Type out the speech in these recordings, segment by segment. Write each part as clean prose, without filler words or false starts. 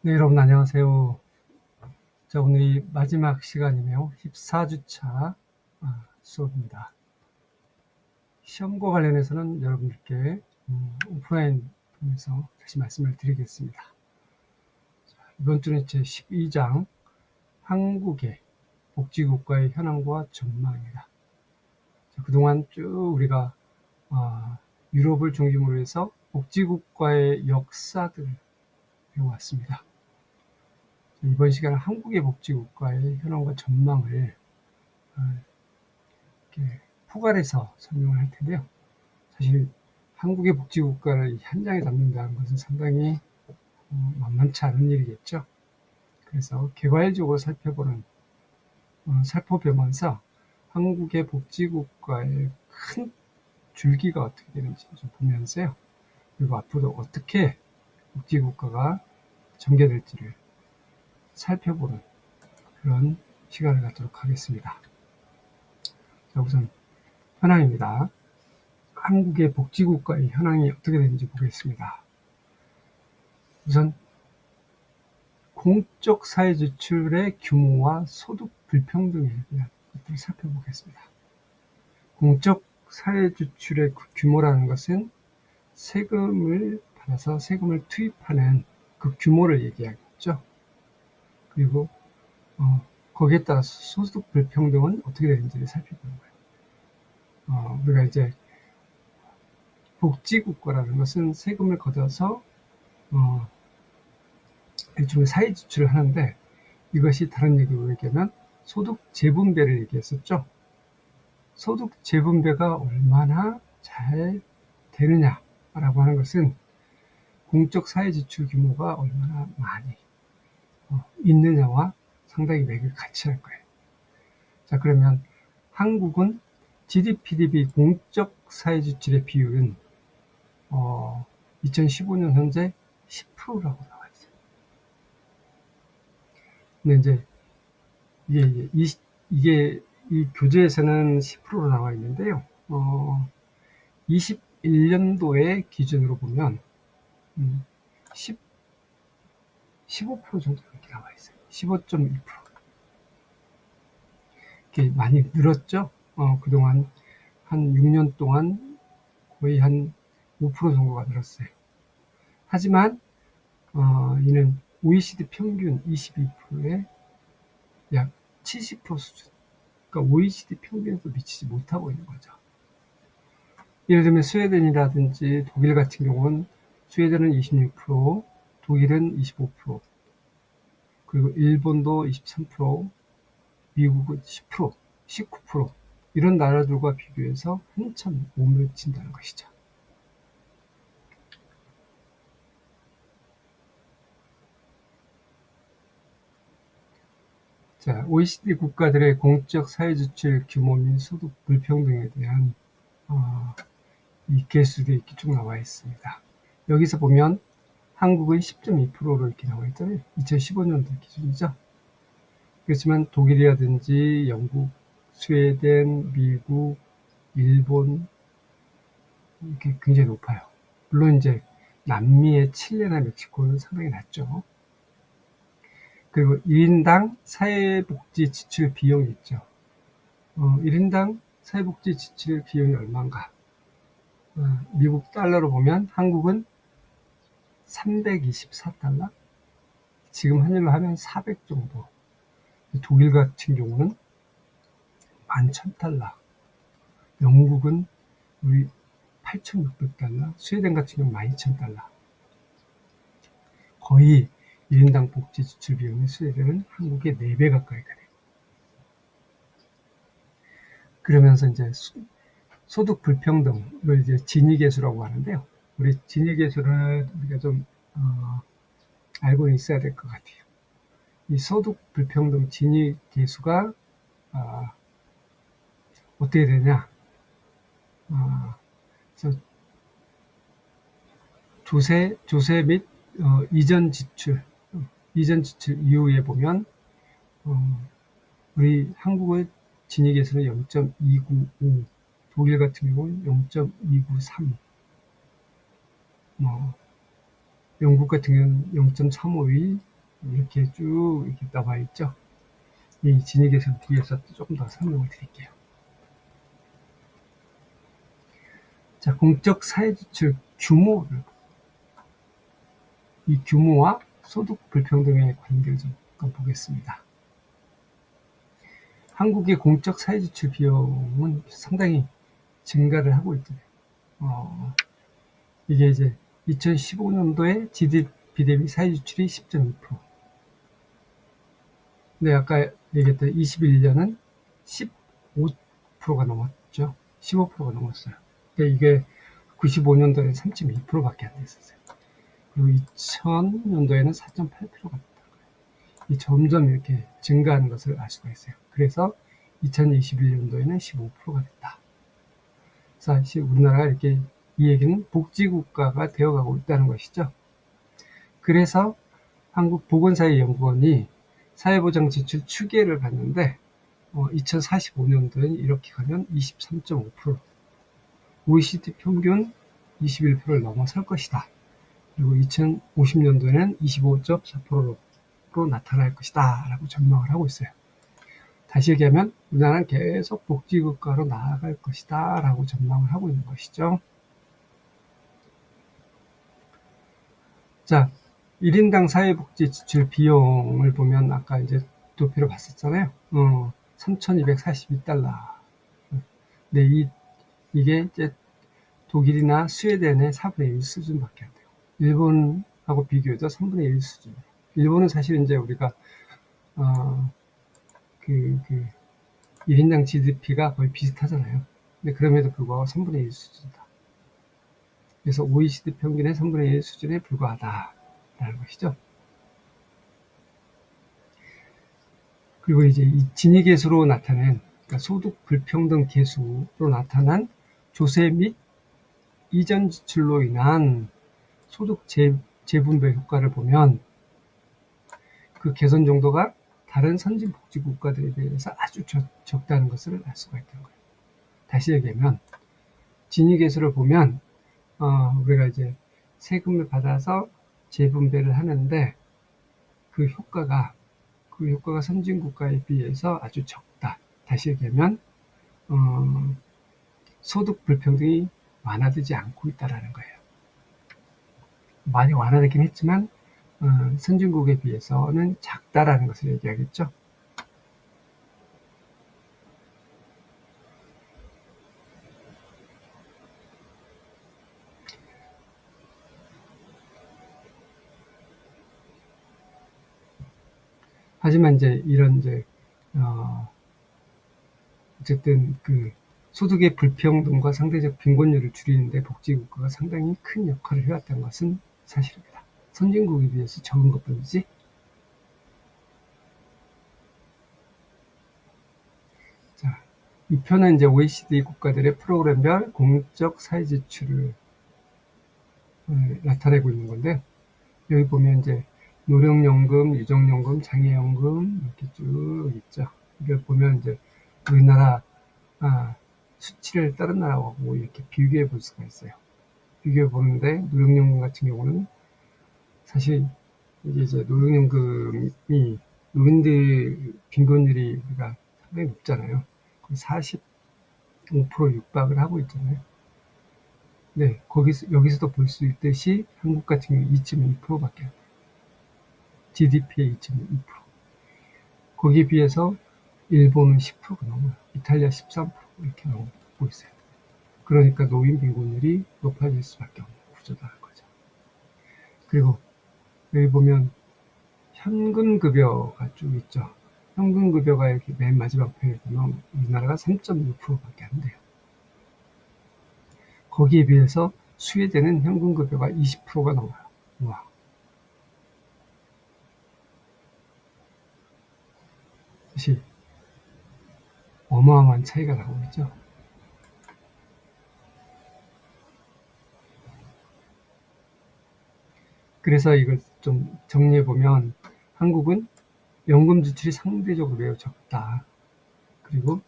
네, 여러분 안녕하세요. 자, 오늘이 마지막 시간이네요. 14주차 수업입니다. 시험과 관련해서는 여러분들께 오프라인 통해서 다시 말씀을 드리겠습니다. 자, 이번 주는 제 12장 한국의 복지국가의 현황과 전망입니다. 자, 그동안 쭉 우리가 유럽을 중심으로 해서 복지국가의 역사들을 배워왔습니다. 이번 시간은 한국의 복지국가의 현황과 전망을 이렇게 포괄해서 설명을 할 텐데요. 사실 한국의 복지국가를 현장에 담는다는 것은 상당히 만만치 않은 일이겠죠. 그래서 개괄적으로 살펴보면서 한국의 복지국가의 큰 줄기가 어떻게 되는지 좀 보면서요. 그리고 앞으로 어떻게 복지국가가 전개될지를 살펴보는 그런 시간을 갖도록 하겠습니다. 자, 우선 현황입니다. 한국의 복지국가의 현황이 어떻게 되는지 보겠습니다. 우선 공적 사회지출의 규모와 소득 불평등에 대한 것들을 살펴보겠습니다. 공적 사회지출의 규모라는 것은 세금을 받아서 세금을 투입하는 그 규모를 얘기하겠죠. 그리고 거기에 따라서 소득 불평등은 어떻게 되는지를 살펴보는 거예요. 우리가 이제 복지국가라는 것은 세금을 걷어서 일종의 사회 지출을 하는데, 이것이 다른 얘기로 얘기하면 소득 재분배를 얘기했었죠. 소득 재분배가 얼마나 잘 되느냐라고 하는 것은 공적 사회 지출 규모가 얼마나 많이 있느냐와 상당히 맥을 같이 할 거예요. 자, 그러면 한국은 GDP 대비 공적 사회 지출의 비율은 2015년 현재 10%라고 나와 있어요. 근데 이제 이게 이 교재에서는 10%로 나와 있는데요. 21년도의 기준으로 보면 15% 정도 이렇게 나와 있어요. 15.2%. 이렇게 많이 늘었죠. 그동안 한 6년 동안 거의 한 5% 정도가 늘었어요. 하지만 이는 OECD 평균 22%에 약 70% 수준. 그러니까 OECD 평균에도 미치지 못하고 있는 거죠. 예를 들면 스웨덴이라든지 독일 같은 경우는 스웨덴은 26%, 독일은 25%, 그리고 일본도 23%, 미국은 10%, 19%, 이런 나라들과 비교해서 한참 몸을 친다는 것이죠. 자, OECD 국가들의 공적 사회지출 규모 및 소득 불평등에 대한 이 개수들이 이렇게 쭉 나와 있습니다. 여기서 보면 한국은 10.2%로 이렇게 나와 있잖아요. 2015년도 기준이죠. 그렇지만 독일이라든지 영국, 스웨덴, 미국, 일본 이렇게 굉장히 높아요. 물론 이제 남미의 칠레나 멕시코는 상당히 낮죠. 그리고 1인당 사회복지 지출 비용이 있죠. 1인당 사회복지 지출 비용이 얼마인가? 미국 달러로 보면 한국은 324달러? 지금 환율로 하면 400 정도. 독일 같은 경우는 11,000달러. 영국은 우리 8,600달러. 스웨덴 같은 경우는 12,000달러. 거의 1인당 복지 지출 비용이 스웨덴은 한국의 4배 가까이 가요. 그러면서 이제 소득 불평등, 이걸 이제 지니계수라고 하는데요. 우리 지니계수를 우리가 좀 알고 있어야 될 것 같아요. 이 소득 불평등 지니계수가 어떻게 되냐? 그래서 조세 및 이전 지출 이후에 보면 우리 한국의 진위계수는 0.295, 독일 같은 경우는 0.293, 영국 같은 경우는 0.35위 이렇게 쭉 이렇게 나와 있죠. 이 진위계산 뒤에서 조금 더 설명을 드릴게요. 자, 공적 사회지출 규모를, 이 규모와 소득 불평등의 관계를 좀 보겠습니다. 한국의 공적 사회지출 비용은 상당히 증가를 하고 있더래요. 이게 이제 2015년도에 GDP 대비 사회지출이 10.2%. 근데 아까 얘기했던 21년은 15%가 넘었죠. 15%가 넘었어요. 근데 이게 95년도에는 3.2%밖에 안 됐었어요. 그리고 2000년도에는 4.8%가 됐다고요. 이 점점 이렇게 증가하는 것을 알 수가 있어요. 그래서 2021년도에는 15%가 됐다. 사실 우리나라가 이렇게 이 얘기는 복지국가가 되어가고 있다는 것이죠. 그래서 한국보건사회연구원이 사회보장 지출 추계를 봤는데 2045년도에는 이렇게 가면 23.5%, OECD 평균 21%를 넘어설 것이다. 그리고 2050년도에는 25.4%로 나타날 것이다 라고 전망을 하고 있어요. 다시 얘기하면 우리나라는 계속 복지국가로 나아갈 것이다 라고 전망을 하고 있는 것이죠. 자, 1인당 사회복지 지출 비용을 보면 아까 이제 도표로 봤었잖아요. 3,242달러. 근데 이게 이제 독일이나 스웨덴의 4분의 1 수준밖에 안 돼요. 일본하고 비교해도 3분의 1 수준. 일본은 사실 이제 우리가, 1인당 GDP가 거의 비슷하잖아요. 근데 그럼에도 불구하고 3분의 1 수준이다. 그래서 OECD 평균의 3분의 1 수준에 불과하다라는 것이죠. 그리고 이제 이 진위계수로 나타낸, 그러니까 소득 불평등 계수로 나타난 조세 및 이전 지출로 인한 소득 재분배 효과를 보면 그 개선 정도가 다른 선진 복지 국가들에 비해서 아주 적다는 것을 알 수가 있다는 거예요. 다시 얘기하면 진위계수를 보면 우리가 이제 세금을 받아서 재분배를 하는데 그 효과가 선진 국가에 비해서 아주 적다. 다시 얘기하면 소득 불평등이 완화되지 않고 있다는 거예요. 많이 완화되긴 했지만 선진국에 비해서는 작다라는 것을 얘기하겠죠. 하지만 이제 이런 어쨌든 그 소득의 불평등과 상대적 빈곤율을 줄이는데 복지국가가 상당히 큰 역할을 해왔다는 것은 사실입니다. 선진국에 비해서 적은 것뿐이지. 자, 이 표는 이제 OECD 국가들의 프로그램별 공적 사회 지출을 나타내고 있는 건데, 여기 보면 이제 노령연금, 유족연금, 장애연금 이렇게 쭉 있죠. 이걸 보면 이제 우리나라 수치를 다른 나라하고 이렇게 비교해 볼 수가 있어요. 비교해 보는데 노령연금 같은 경우는 사실 이게 이제 노령연금이 노인들 빈곤율이 우리가 상당히 높잖아요. 45% 육박을 하고 있잖아요. 네, 여기서도 볼 수 있듯이 한국 같은 경우 2.2%밖에 안 돼요. GDP의 2.2%. 거기에 비해서 일본은 10%가 넘어요. 이탈리아 13% 이렇게 넘고 있어요. 그러니까 노인 빈곤율이 높아질 수밖에 없는 구조다는 거죠. 그리고 여기 보면 현금급여가 쭉 있죠. 현금급여가 이렇게 맨 마지막 편에 보면 우리나라가 3.6%밖에 안 돼요. 거기에 비해서 스웨덴은 현금급여가 20%가 넘어요. 우와. 사실 어마어마한 차이가 나고 있죠. 그래서 이걸 좀 정리해보면 한국은 연금 지출이 상대적으로 매우 적다. 그리고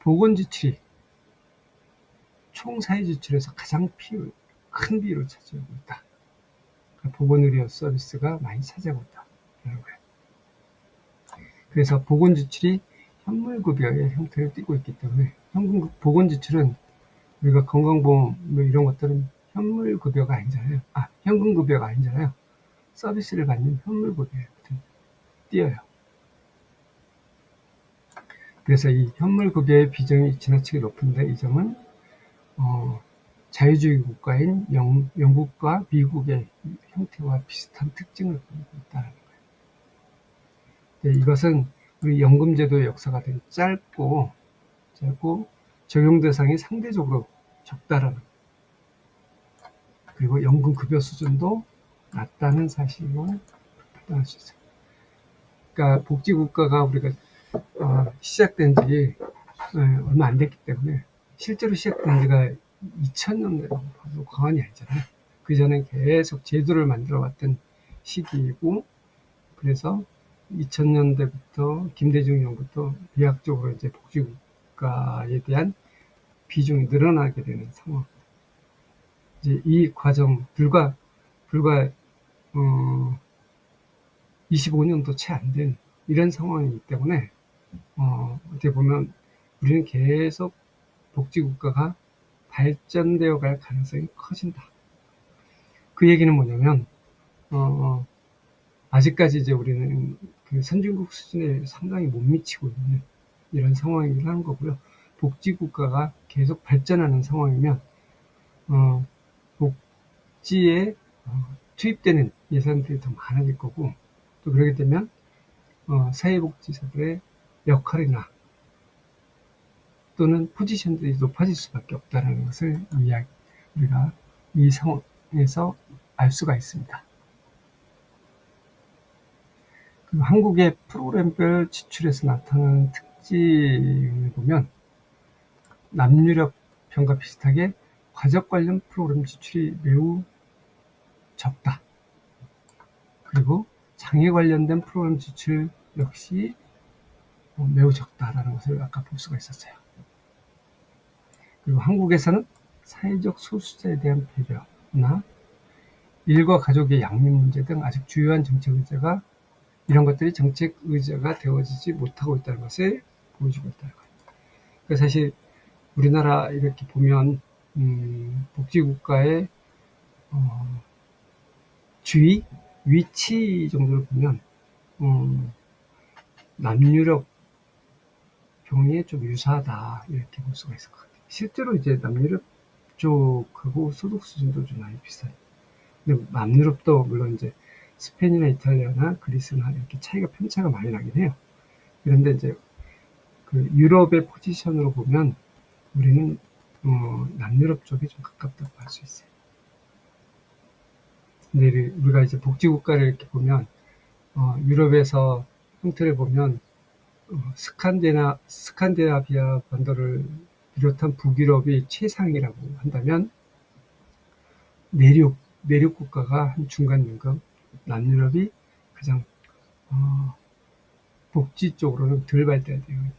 보건 지출이 총 사회 지출에서 가장 큰 비율을 차지하고 있다. 보건의료 서비스가 많이 차지하고 있다는 거예요. 그래서 보건지출이 현물급여의 형태를 띠고 있기 때문에 보건지출은 우리가 건강보험 뭐 이런 것들은 현물급여가 아니잖아요. 현금급여가 아니잖아요. 서비스를 받는 현물급여에 띄어요. 그래서 이 현물급여의 비중이 지나치게 높은데 이 점은 자유주의 국가인 영국과 미국의 형태와 비슷한 특징을 보이고 있다는 거예요. 네, 이것은 우리 연금제도의 역사가 되게 짧고 적용 대상이 상대적으로 적다라는 거예요. 그리고 연금급여 수준도 낮다는 사실로 판단할 수 있어요. 그러니까 복지국가가 우리가 시작된 지 얼마 안 됐기 때문에 실제로 시작된 지가 2000년대라고 봐도 과언이 아니잖아요. 그 전에 계속 제도를 만들어 왔던 시기이고, 그래서 2000년대부터 김대중 정부부터 비약적으로 이제 복지국가에 대한 비중이 늘어나게 되는 상황. 이제 이 과정 불과 25년도 채 안 된 이런 상황이기 때문에 어떻게 보면 우리는 계속 복지국가가 발전되어 갈 가능성이 커진다. 그 얘기는 뭐냐면 아직까지 이제 우리는 그 선진국 수준에 상당히 못 미치고 있는 이런 상황이긴 하는 거고요. 복지국가가 계속 발전하는 상황이면 복지에 투입되는 예산들이 더 많아질 거고, 또 그러게 되면 사회복지사들의 역할이나 또는 포지션들이 높아질 수밖에 없다는 것을 우리가 이 상황에서 알 수가 있습니다. 그리고 한국의 프로그램별 지출에서 나타나는 특징을 보면 남유럽 편과 비슷하게 과적 관련 프로그램 지출이 매우 적다. 그리고 장애 관련된 프로그램 지출 역시 매우 적다라는 것을 아까 볼 수가 있었어요. 그리고 한국에서는 사회적 소수자에 대한 배려나 일과 가족의 양립 문제 등 아직 주요한 정책 의제가 이런 것들이 정책 의제가 되어지지 못하고 있다는 것을 보여주고 있다는 거예요. 그래서 사실 우리나라 이렇게 보면 복지국가의 주의, 위치 정도를 보면 남유럽 병에 좀 유사하다 이렇게 볼 수가 있을 것 같아요. 실제로 이제 남유럽 쪽하고 소득 수준도 좀 많이 비슷해요. 근데 남유럽도 물론 이제 스페인이나 이탈리아나 그리스나 이렇게 편차가 많이 나긴 해요. 그런데 이제 그 유럽의 포지션으로 보면 우리는 남유럽 쪽에 좀 가깝다고 할 수 있어요. 근데 우리가 이제 복지국가를 이렇게 보면 유럽에서 형태를 보면 스칸디나비아 반도를 비롯한 북유럽이 최상이라고 한다면 내륙 국가가 한 중간임금, 남유럽이 가장 복지 쪽으로는 덜 발달되어 있는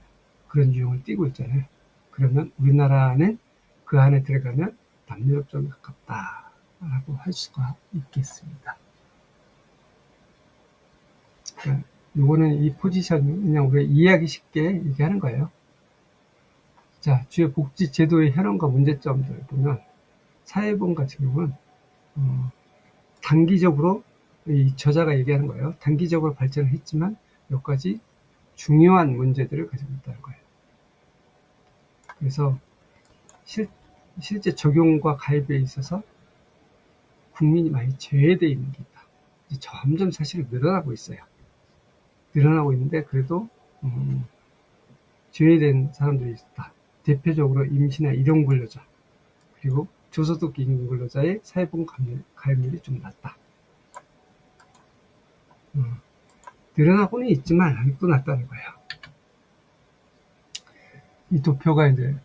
그런 유형을 띠고 있잖아요. 그러면 우리나라는 그 안에 들어가면 남유럽 쪽에 가깝다라고 할 수가 있겠습니다. 그러니까 요거는 이 포지션 그냥 우리가 이해하기 쉽게 얘기하는 거예요. 자, 주요 복지 제도의 현황과 문제점들을 보면 사회보험 같은 경우는 단기적으로 이 저자가 얘기하는 거예요. 단기적으로 발전을 했지만 몇 가지 중요한 문제들을 가지고 있다는 거예요. 그래서 실제 적용과 가입에 있어서 국민이 많이 제외되어 있는 게 있다. 이제 점점 사실은 늘어나고 있어요. 늘어나고 있는데 그래도 제외된 사람들이 있다. 대표적으로 임시나 일용근로자 그리고 저소득 임금 근로자의 사회보험 가입률이 좀 낮다. 늘어나고는 있지만 아직도 낮다는 거예요. 이 도표가 이제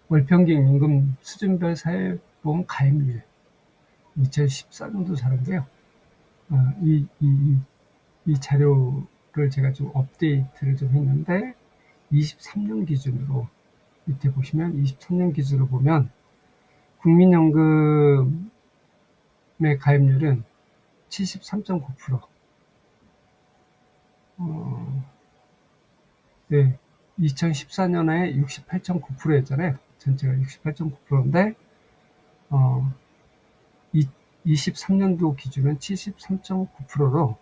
월평균 임금 수준별 사회보험 가입률 2014년도 자료인데요. 이 자료를 제가 좀 업데이트를 좀 했는데 23년 기준으로 밑에 보시면 23년 기준으로 보면 국민연금 가입률은 73.9%. 네, 2014년에 68.9%였잖아요. 전체가 68.9%인데 23년도 기준은 73.9%로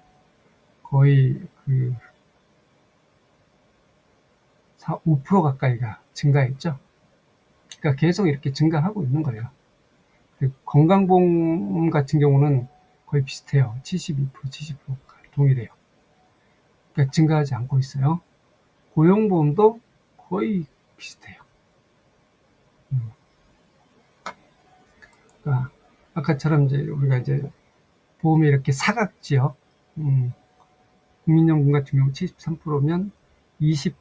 거의 5% 가까이가 증가했죠. 그러니까 계속 이렇게 증가하고 있는 거예요. 건강보험 같은 경우는 거의 비슷해요. 72%, 70%가 동일해요. 그러니까 증가하지 않고 있어요. 고용보험도 거의 비슷해요. 그러니까 아까처럼 이제 우리가 이제 보험이 이렇게 사각지역, 국민연금 같은 경우 73%면 26%,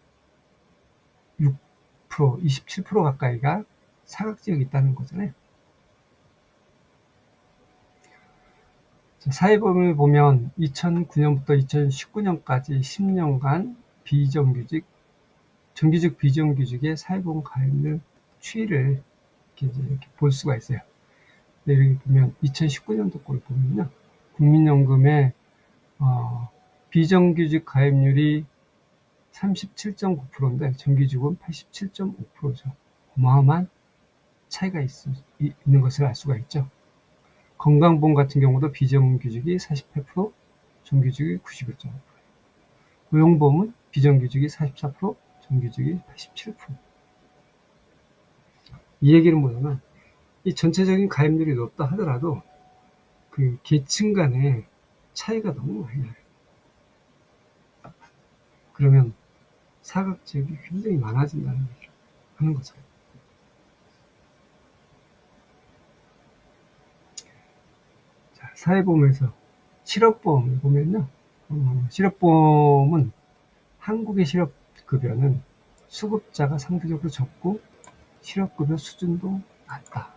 27% 가까이가 사각지역이 있다는 거잖아요. 사회보험을 보면 2009년부터 2019년까지 10년간 정규직 비정규직의 사회보험 가입률 추이를 이렇게 볼 수가 있어요. 여기 보면 2019년도 걸 보면요, 국민연금의 비정규직 가입률이 37.9%인데 정규직은 87.5%죠. 어마어마한 차이가 있는 것을 알 수가 있죠. 건강보험 같은 경우도 비정규직이 48%, 정규직이 91.5%. 고용보험은 비정규직이 44%, 정규직이 87%. 이 얘기는 뭐냐면, 이 전체적인 가입률이 높다 하더라도 그 계층 간의 차이가 너무 많이 나요. 그러면 사각지역이 굉장히 많아진다는 얘기를 하는 거죠. 자, 사회보험에서 실업보험을 보면요, 실업보험은 한국의 실업급여는 수급자가 상대적으로 적고 실업급여 수준도 낮다.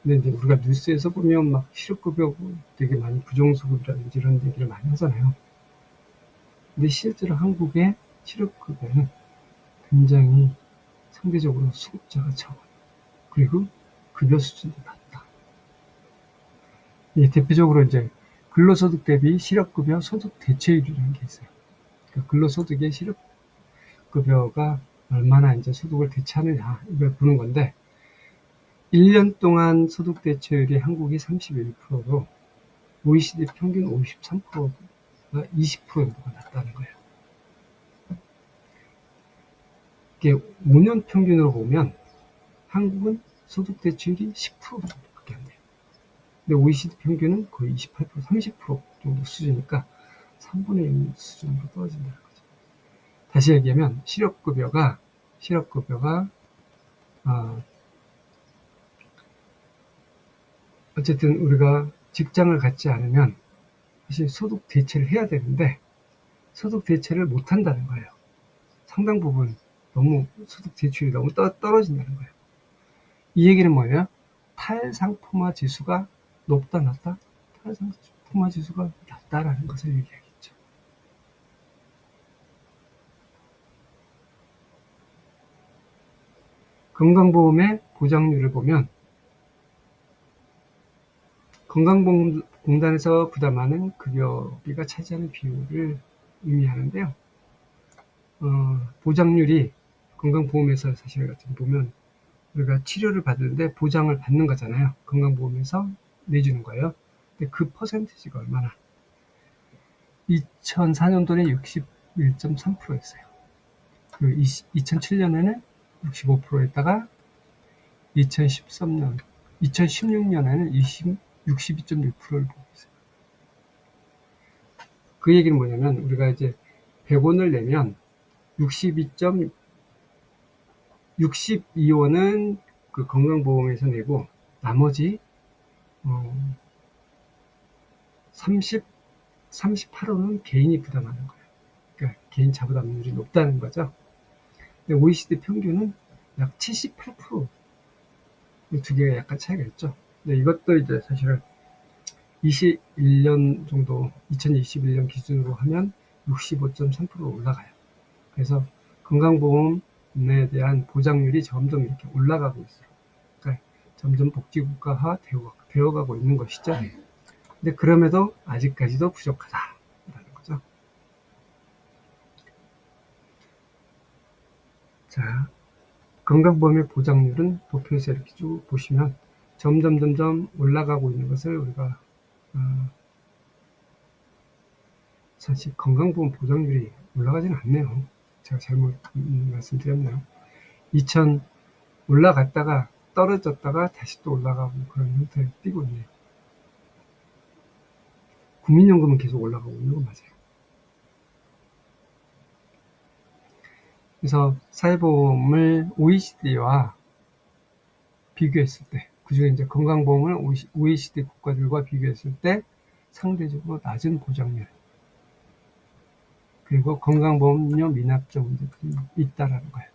근데 이제 우리가 뉴스에서 보면 막 실업급여 되게 많이 부정수급이라든지 이런 얘기를 많이 하잖아요. 근데 실제로 한국의 실업급여는 굉장히 상대적으로 수급자가 적어요. 그리고 급여 수준도 낮다. 대표적으로 이제 근로소득 대비 실업급여 소득 대체율이라는 게 있어요. 그러니까 근로소득의 실업급여가 얼마나 이제 소득을 대체하느냐, 이걸 보는 건데, 1년 동안 소득 대체율이 한국이 31%로 OECD 평균 53%가 20% 정도가 낮다는 거예요. 이게 5년 평균으로 보면 한국은 소득 대체율이 10% 정도밖에 안 돼요. 근데 OECD 평균은 거의 28%, 30% 정도 수준이니까 3분의 1 수준으로 떨어진다는 거죠. 다시 얘기하면 실업급여가 어쨌든 우리가 직장을 갖지 않으면 사실 소득 대체를 해야 되는데 소득 대체를 못 한다는 거예요. 상당 부분 너무 소득 대출이 너무 떨어진다는 거예요. 이 얘기는 뭐예요? 탈상품화 지수가 높다 낮다? 탈상품화 지수가 낮다라는 것을 얘기하겠죠. 건강보험의 보장률을 보면 건강보험공단에서 부담하는 급여비가 차지하는 비율을 의미하는데요. 보장률이 건강보험에서 사실 같은 보면 우리가 치료를 받는데 보장을 받는 거잖아요. 건강보험에서 내주는 거예요. 근데 그 퍼센티지가 얼마나? 2004년도에 61.3%였어요. 2007년에는 65%였다가 2016년에는 62.6%를 보고 있어요. 그 얘기는 뭐냐면 우리가 이제 100원을 내면 62원은 그 건강보험에서 내고 나머지 38원은 개인이 부담하는 거예요. 그러니까 개인 자부담률이 높다는 거죠. 근데 OECD 평균은 약 78%. 이 두 개가 약간 차이가 있죠. 근데 이것도 이제 사실은 21년 정도, 2021년 기준으로 하면 65.3%로 올라가요. 그래서 건강보험에 대한 보장률이 점점 이렇게 올라가고 있어요. 그러니까 점점 복지국가화 되고 되어가고 있는 것이죠. 근데 그럼에도 아직까지도 부족하다라는 거죠. 자, 건강보험의 보장률은 도표에서 이렇게 쭉 보시면 점점 올라가고 있는 것을 우리가 사실 건강보험 보장률이 올라가지는 않네요. 제가 잘못 말씀드렸네요. 2000 올라갔다가 떨어졌다가 다시 또 올라가고 그런 형태를 띠고 있네요. 국민연금은 계속 올라가고 있는 거 맞아요. 그래서 사회보험을 OECD와 비교했을 때, 그중에 이제 건강보험을 OECD 국가들과 비교했을 때 상대적으로 낮은 보장률, 그리고 건강보험료 미납적 문제들이 있다라는 거예요.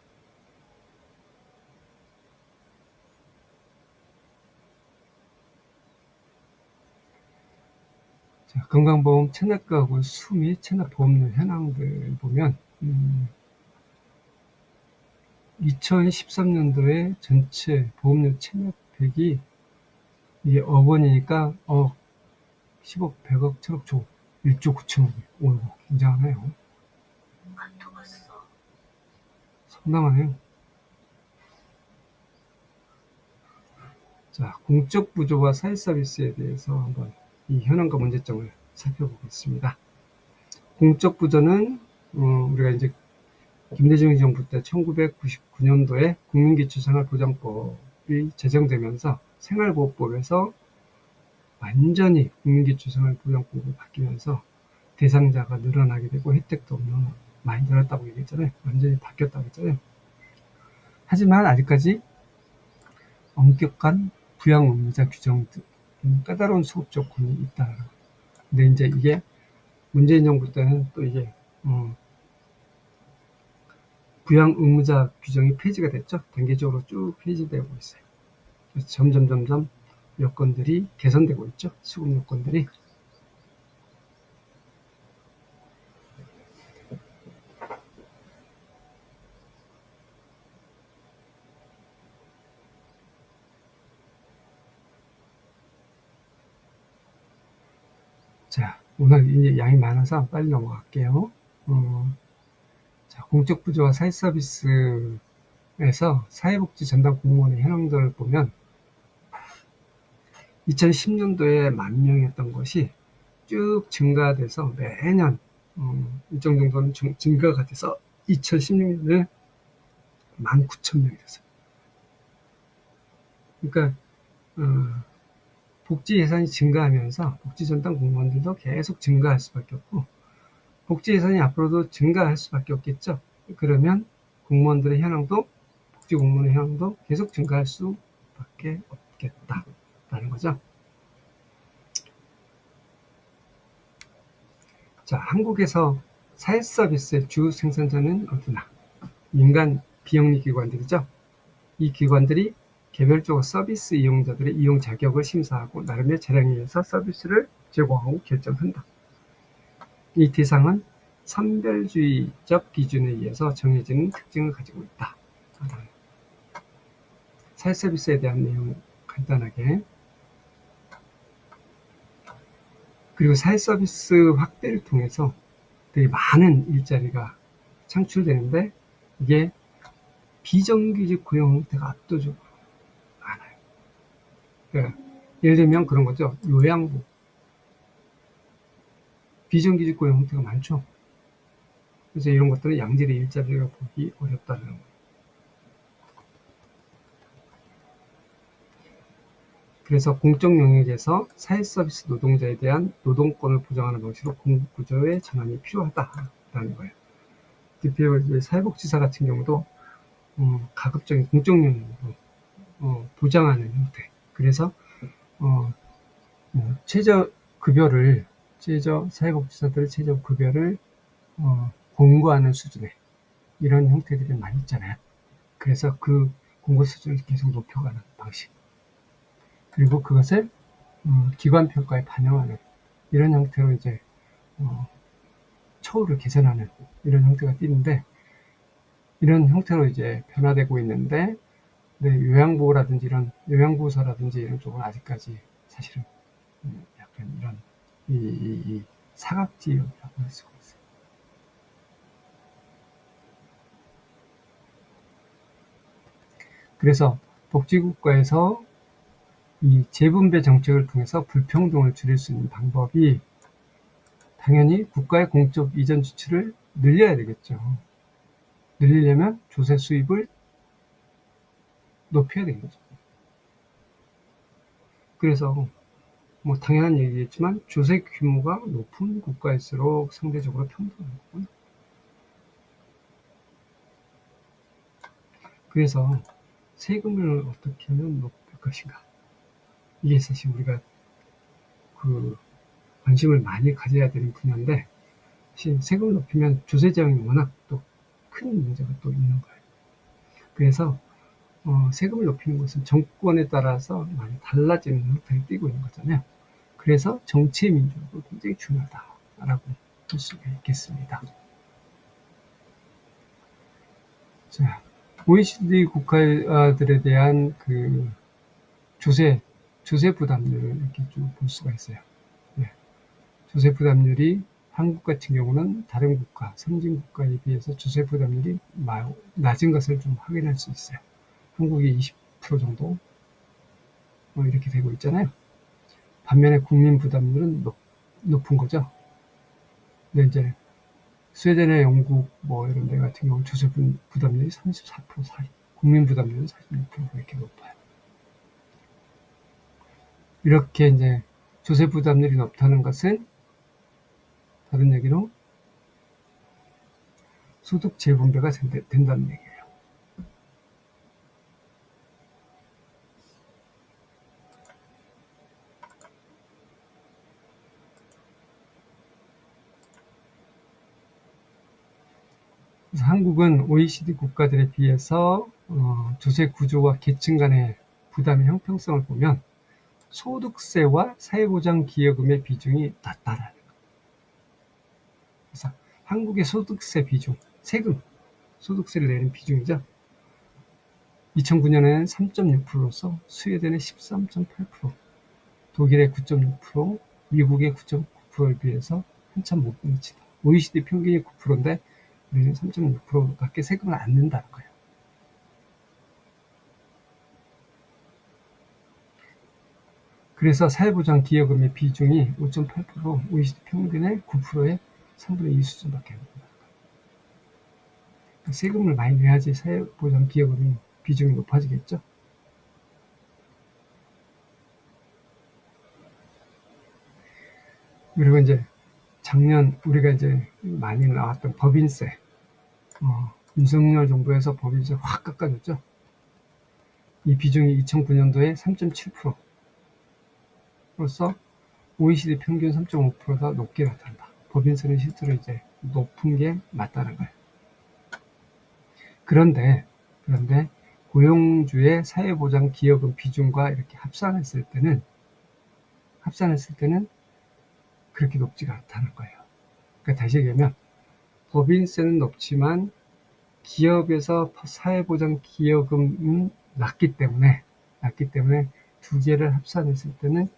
자, 건강보험 체납가하고 수 및 체납보험료 현황들 보면 2013년도에 전체 보험료 체납액이 이게 억 원이니까 10억, 100억, 1000억, 조 1조 9천억이. 오, 굉장하네요. 상당하네요. 자, 공적 부조와 사회 서비스에 대해서 한번 이 현황과 문제점을 살펴보겠습니다. 공적 부조는 우리가 이제 김대중 정부 때 1999년도에 국민기초생활보장법이 제정되면서 생활보호법에서 완전히 국민기초생활보장법으로 바뀌면서 대상자가 늘어나게 되고 혜택도 많이 늘었다고 얘기했잖아요. 완전히 바뀌었다고 했잖아요. 하지만 아직까지 엄격한 부양 의무자 규정 등 까다로운 수급 조건이 있다. 근데 이제 이게 문재인 정부 때는 또 이게 부양 의무자 규정이 폐지가 됐죠. 단계적으로 쭉 폐지되고 있어요. 그래서 점점 여건들이 개선되고 있죠. 수급 여건들이. 자, 오늘 이제 양이 많아서 빨리 넘어갈게요. 자, 공적 부조와 사회 서비스에서 사회복지 전담 공무원의 현황들을 보면 2010년도에 10,000명이었던 것이 쭉 증가돼서 매년 일정 정도는 증가가 돼서 2016년에 19,000명이 됐어요. 그러니까 복지 예산이 증가하면서 복지 전담 공무원들도 계속 증가할 수밖에 없고 복지 예산이 앞으로도 증가할 수밖에 없겠죠. 그러면 공무원들의 현황도 복지 공무원의 현황도 계속 증가할 수밖에 없겠다라는 거죠. 자, 한국에서 사회 서비스의 주 생산자는 어디나? 민간 비영리 기관들이죠. 이 기관들이 개별적으로 서비스 이용자들의 이용 자격을 심사하고 나름의 재량에 의해서 서비스를 제공하고 결정한다. 이 대상은 선별주의적 기준에 의해서 정해지는 특징을 가지고 있다. 사회 서비스에 대한 내용 간단하게. 그리고 사회 서비스 확대를 통해서 되게 많은 일자리가 창출되는데 이게 비정규직 고용 형태가 압도적으로 많아요. 그러니까 예를 들면 그런 거죠. 요양부. 비정규직 고용 형태가 많죠. 그래서 이런 것들은 양질의 일자리가 보기 어렵다는 거예요. 그래서 공적 영역에서 사회 서비스 노동자에 대한 노동권을 보장하는 방식으로 공급 구조의 전환이 필요하다라는 거예요. 대표 사회복지사 같은 경우도 가급적인 공적 영역으로 보장하는 형태. 그래서 사회복지사들의 최저급여를 공고하는 수준의 이런 형태들이 많이 있잖아요. 그래서 그 공고 수준을 계속 높여가는 방식. 그리고 그것을 기관 평가에 반영하는 이런 형태로 이제 처우를 개선하는 이런 형태가 띄는데 이런 형태로 이제 변화되고 있는데 요양보호라든지 이런 요양보호사라든지 이런 쪽은 아직까지 사실은 약간 이런 이 사각지역이라고 할 수가 있어요. 그래서 복지국가에서 이 재분배 정책을 통해서 불평등을 줄일 수 있는 방법이 당연히 국가의 공적 이전 지출을 늘려야 되겠죠. 늘리려면 조세 수입을 높여야 되겠죠. 그래서 뭐 당연한 얘기겠지만 조세 규모가 높은 국가일수록 상대적으로 평등한 거고요. 그래서 세금을 어떻게 하면 높일 것인가, 이게 사실 우리가 관심을 많이 가져야 되는 분야인데, 사실 세금을 높이면 조세 재정이 워낙 또 큰 문제가 또 있는 거예요. 그래서 세금을 높이는 것은 정권에 따라서 많이 달라지는 형태를 띠고 있는 거잖아요. 그래서 정치의 민주화도 굉장히 중요하다라고 볼 수가 있겠습니다. 자, OECD 국가들에 대한 조세 부담률을 이렇게 쭉 볼 수가 있어요. 네. 조세 부담률이 한국 같은 경우는 다른 국가, 선진국가에 비해서 조세 부담률이 낮은 것을 좀 확인할 수 있어요. 한국이 20% 정도 이렇게 되고 있잖아요. 반면에 국민 부담률은 높은 거죠. 근데 이제 스웨덴의 영국 이런 데 같은 경우는 조세 부담률이 34% 사이, 국민 부담률은 46% 이렇게 높아요. 이렇게 이제 조세 부담률이 높다는 것은 다른 얘기로 소득 재분배가 된다는 얘기예요. 그래서 한국은 OECD 국가들에 비해서 조세 구조와 계층 간의 부담의 형평성을 보면 소득세와 사회보장기여금의 비중이 낮다라는 거예요. 그래서 한국의 소득세 비중, 소득세를 내는 비중이죠. 2009년에는 3.6%로서 스웨덴의 13.8%, 독일의 9.6%, 미국의 9.9%에 비해서 한참 못 미친다. OECD 평균이 9%인데 우리는 3.6%밖에 세금을 안 낸다는 거예요. 그래서 사회보장기여금의 비중이 5.8%, OECD 평균의 9%의 3분의 2 수준밖에 안 된다. 그러니까 세금을 많이 내야지 사회보장기여금이 비중이 높아지겠죠. 그리고 이제 작년 우리가 이제 많이 나왔던 법인세, 윤석열 정부에서 법인세 확 깎아줬죠. 이 비중이 2009년도에 3.7%로서 OECD 평균 3.5%가 높게 나타난다. 법인세는 실제로 이제 높은 게 맞다는 거예요. 그런데 고용주의 사회보장기여금 비중과 이렇게 합산했을 때는 그렇게 높지가 않다는 거예요. 그러니까 다시 얘기하면 법인세는 높지만 기업에서 사회보장기여금은 낮기 때문에 두 개를 합산했을 때는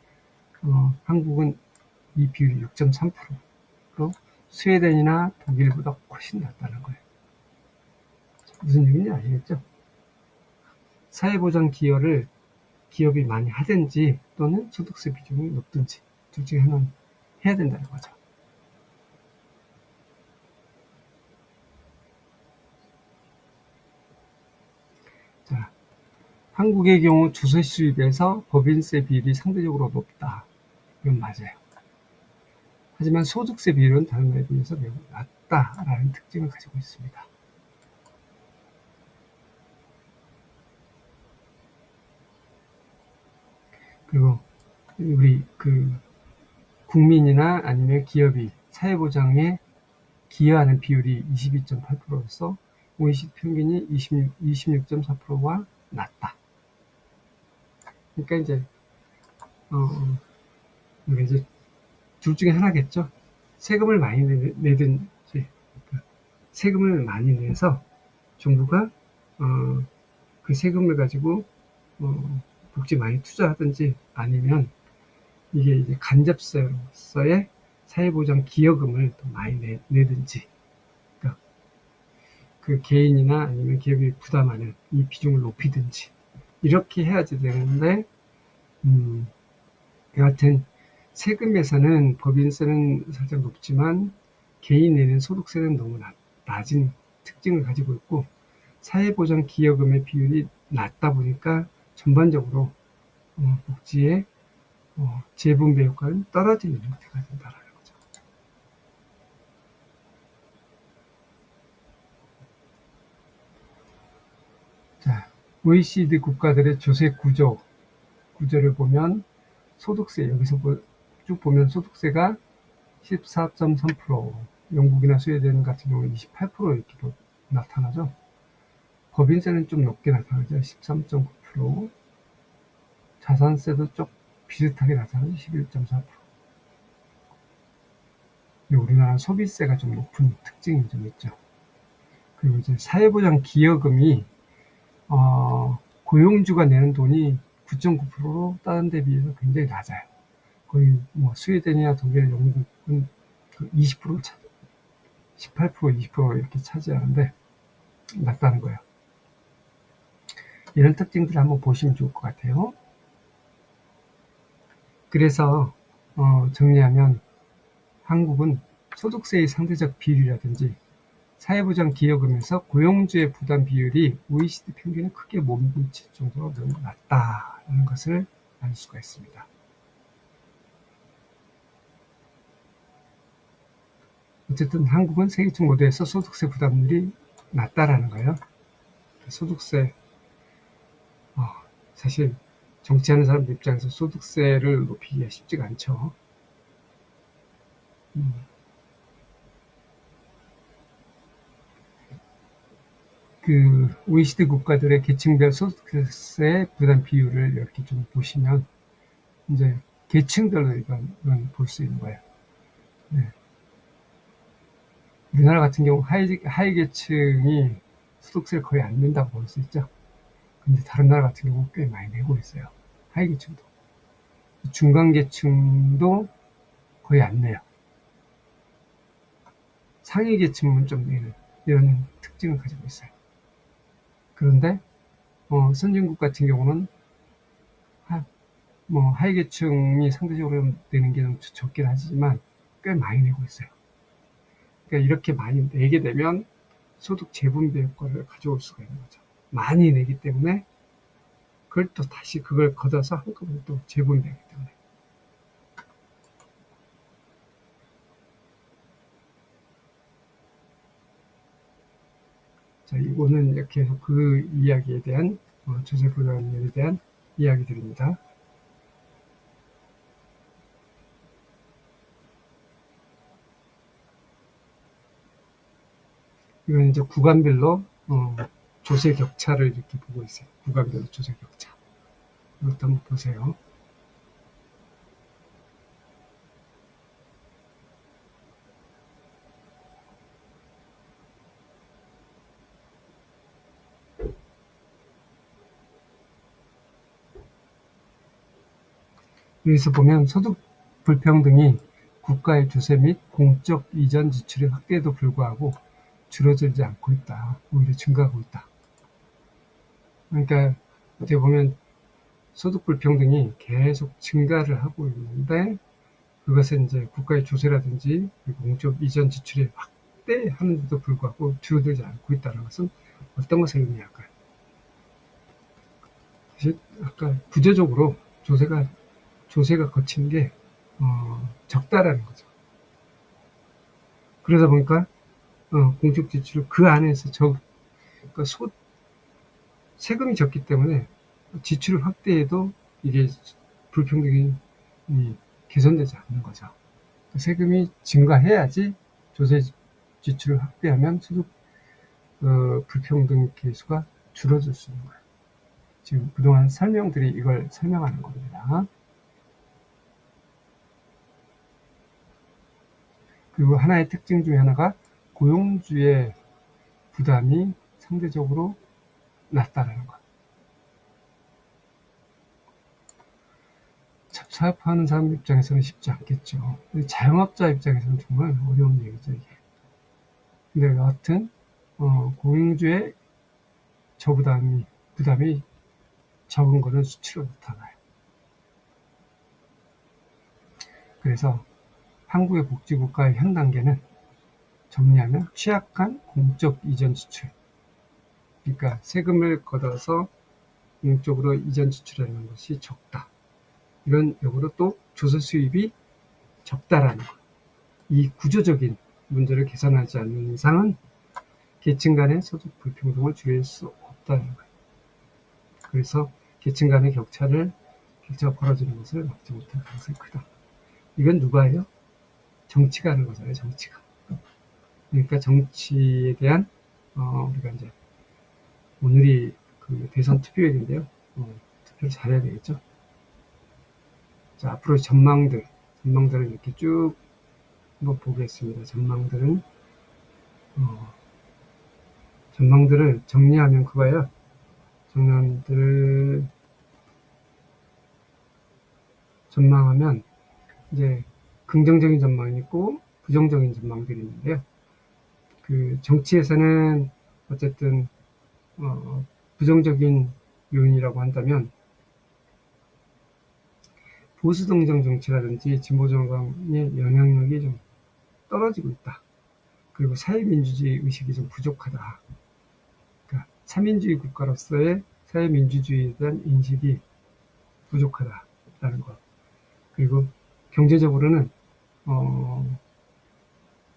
한국은 이 비율이 6.3%로 스웨덴이나 독일보다 훨씬 낮다는 거예요. 무슨 얘기인지 아시겠죠? 사회보장 기여를 기업이 많이 하든지 또는 소득세 비중이 높든지 둘 중에 하나는 해야 된다는 거죠. 자, 한국의 경우 조세 수입에서 법인세 비율이 상대적으로 높다. 이건 맞아요. 하지만 소득세 비율은 다른 데에 비해서 매우 낮다라는 특징을 가지고 있습니다. 그리고 우리 국민이나 아니면 기업이 사회보장에 기여하는 비율이 22.8%로서 OECD 평균이 26.4%와 낮다. 그러니까 이제 우리가 이제 둘 중에 하나겠죠. 세금을 많이 내든지, 그러니까 세금을 많이 내서 정부가 그 세금을 가지고 복지 많이 투자하든지, 아니면 이게 이제 간접세로서의 사회보장 기여금을 더 많이 내든지, 그러니까 그 개인이나 아니면 기업이 부담하는 이 비중을 높이든지 이렇게 해야지 되는데, 여하튼 세금에서는 법인세는 살짝 높지만 개인 내는 소득세는 너무 낮은 특징을 가지고 있고, 사회보장 기여금의 비율이 낮다 보니까 전반적으로 복지의 재분배 효과는 떨어지는 형태가 된다는 거죠. 자, OECD 국가들의 조세 구조를 보면 소득세, 여기서 쭉 보면 소득세가 14.3%, 영국이나 스웨덴 같은 경우는 28% 이렇게 나타나죠. 법인세는 좀 높게 나타나죠. 13.9%, 자산세도 좀 비슷하게 나타나죠. 11.4%. 우리나라 소비세가 좀 높은 특징이 좀 있죠. 그리고 이제 사회보장 기여금이 고용주가 내는 돈이 9.9%로 다른 데 비해서 굉장히 낮아요. 거의 뭐 스웨덴이나 독일, 영국은 20%, 18%, 20% 이렇게 차지하는데 낮다는 거예요. 이런 특징들을 한번 보시면 좋을 것 같아요. 그래서 정리하면 한국은 소득세의 상대적 비율이라든지 사회보장 기여금에서 고용주의 부담 비율이 OECD 평균에 크게 못 미칠 정도로 너무 낮다는 것을 알 수가 있습니다. 어쨌든 한국은 세계적 모델에서 소득세 부담률이 낮다라는 거예요. 소득세, 사실 정치하는 사람들 입장에서 소득세를 높이기가 쉽지가 않죠. 그 OECD 국가들의 계층별 소득세 부담 비율을 이렇게 좀 보시면 이제 계층별로 이건 볼 수 있는 거예요. 네. 우리나라 같은 경우 하위 계층이 소득세를 거의 안 낸다고 볼 수 있죠. 근데 다른 나라 같은 경우 꽤 많이 내고 있어요. 하위 계층도. 중간 계층도 거의 안 내요. 상위 계층은 좀 내는 이런 특징을 가지고 있어요. 그런데 선진국 같은 경우는 하위 계층이 상대적으로 내는 게 좀 적긴 하지만 꽤 많이 내고 있어요. 그러니까 이렇게 많이 내게 되면 소득 재분배 효과를 가져올 수가 있는 거죠. 많이 내기 때문에 그걸 또 다시 그걸 걷어서 한꺼번에 또 재분배하기 때문에. 자, 이거는 이렇게 해서 그 이야기에 대한 조세 불가능에 대한 이야기들입니다. 이건 이제 구간별로 조세 격차를 이렇게 보고 있어요. 구간별로 조세 격차. 이것도 한번 보세요. 여기서 보면 소득 불평등이 국가의 조세 및 공적 이전 지출의 확대에도 불구하고 줄어들지 않고 있다. 오히려 증가하고 있다. 그러니까 어떻게 보면 소득 불평등이 계속 증가를 하고 있는데, 그것은 이제 국가의 조세라든지 공적 이전 지출이 확대하는데도 불구하고 줄어들지 않고 있다는 것은 어떤 것을 의미할까요? 사실 아까 구조적으로 조세가 거친 게 적다라는 거죠. 그러다 보니까 공적 지출을 그 안에서 그러니까 세금이 적기 때문에 지출을 확대해도 이게 불평등이 개선되지 않는 거죠. 세금이 증가해야지 조세 지출을 확대하면 소득 불평등 계수가 줄어들 수 있는 거예요. 지금 그동안 설명들이 이걸 설명하는 겁니다. 그리고 하나의 특징 중에 하나가 고용주의 부담이 상대적으로 낮다라는 것. 사업하는 사람 입장에서는 쉽지 않겠죠. 자영업자 입장에서는 정말 어려운 얘기죠, 이게. 근데 여하튼, 공인주의 부담이 적은 거는 수치로 나타나요. 그래서 한국의 복지국가의 현 단계는 정리하면 취약한 공적 이전 지출. 그러니까 세금을 걷어서 공적으로 이전 지출하는 것이 적다. 이런 역으로 또 조세 수입이 적다라는 것. 이 구조적인 문제를 개선하지 않는 이상은 계층 간의 소득 불평등을 줄일 수 없다는 거예요. 그래서 계층 간의 격차가 벌어지는 것을 막지 못할 가능성이 크다. 이건 누가 해요? 정치가 하는 거잖아요, 정치가. 그러니까 정치에 대한, 우리가 이제, 오늘이 그 대선 투표일인데요. 투표를 잘해야 되겠죠. 자, 앞으로 전망들을 이렇게 쭉 한번 보겠습니다. 전망들을 정리하면 그거예요. 전망하면 이제 긍정적인 전망이 있고 부정적인 전망들이 있는데요. 그 정치에서는 어쨌든 부정적인 요인이라고 한다면 보수 동정 정치라든지 진보 정당의 영향력이 좀 떨어지고 있다. 그리고 사회민주주의 의식이 좀 부족하다. 그러니까 사민주의 국가로서의 사회민주주의에 대한 인식이 부족하다라는 것. 그리고 경제적으로는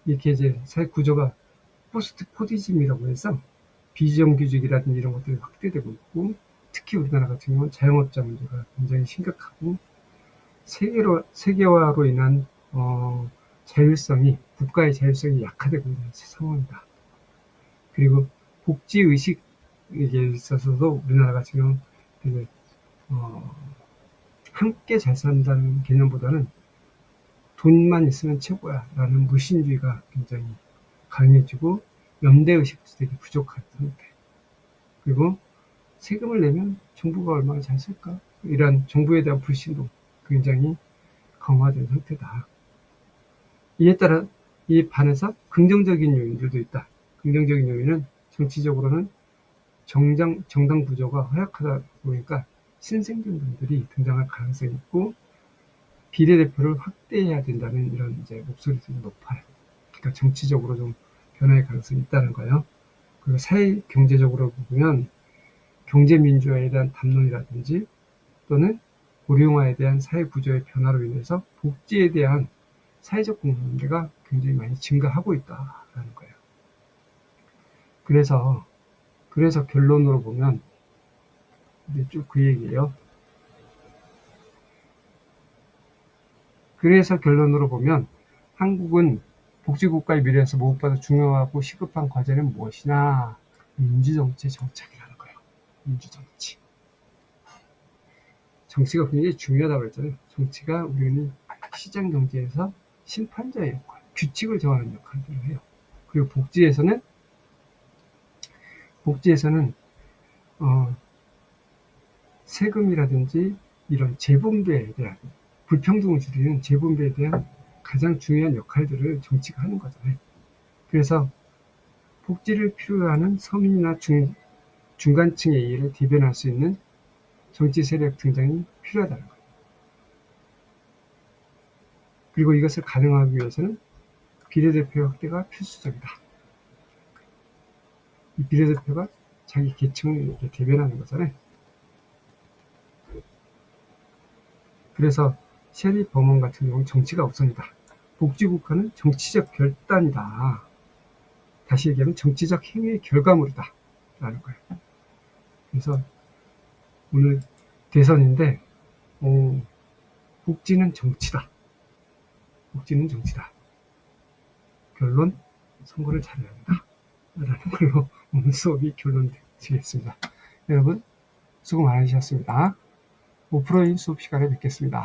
이렇게 이제 사회 구조가 포스트 포디즘이라고 해서 비정규직이라든지 이런 것들이 확대되고 있고, 특히 우리나라 같은 경우는 자영업자 문제가 굉장히 심각하고, 세계화로 인한 국가의 자율성이 약화되고 있는 상황이다. 그리고 복지 의식에 있어서도 우리나라 같은 경우는 되게 함께 잘 산다는 개념보다는 돈만 있으면 최고야 라는 무신주의가 굉장히 강해지고, 연대의식도 되게 부족한 상태. 그리고 세금을 내면 정부가 얼마나 잘 쓸까? 이런 정부에 대한 불신도 굉장히 강화된 상태다. 이에 반해서 긍정적인 요인들도 있다. 긍정적인 요인은 정치적으로는 정당 구조가 허약하다 보니까 신생된 분들이 등장할 가능성이 있고, 비례대표를 확대해야 된다는 이런 이제 목소리들이 높아요. 그러니까 정치적으로 좀 변화의 가능성이 있다는 거예요. 그리고 사회 경제적으로 보면 경제민주화에 대한 담론이라든지 또는 고령화에 대한 사회 구조의 변화로 인해서 복지에 대한 사회적 공감대가 굉장히 많이 증가하고 있다라는 거예요. 그래서 결론으로 보면 쭉 그 얘기예요. 그래서 결론으로 보면 한국은 복지국가의 미래에서 무엇보다 중요하고 시급한 과제는 무엇이냐? 민주정치의 정착이라는 거예요. 민주정치. 정치가 굉장히 중요하다고 그랬잖아요. 정치가 우리는 시장경제에서 심판자의 역할, 규칙을 정하는 역할들을 해요. 그리고 복지에서는 세금이라든지 이런 재분배에 대한, 불평등을 줄이는 재분배에 대한 가장 중요한 역할들을 정치가 하는 거잖아요. 그래서 복지를 필요로 하는 서민이나 중간층의 이해를 대변할 수 있는 정치 세력 등장이 필요하다는 거예요. 그리고 이것을 가능하기 위해서는 비례대표 확대가 필수적이다. 이 비례대표가 자기 계층을 이렇게 대변하는 거잖아요. 그래서 셰리 버먼 같은 경우는 정치가 우선이다. 복지국가는 정치적 결단이다. 다시 얘기하면 정치적 행위의 결과물이다. 라는 거예요. 그래서 오늘 대선인데, 복지는 정치다. 복지는 정치다. 결론, 선거를 잘해야 한다. 라는 걸로 오늘 수업이 결론지겠습니다. 여러분, 수고 많으셨습니다. 오프로인 수업 시간에 뵙겠습니다.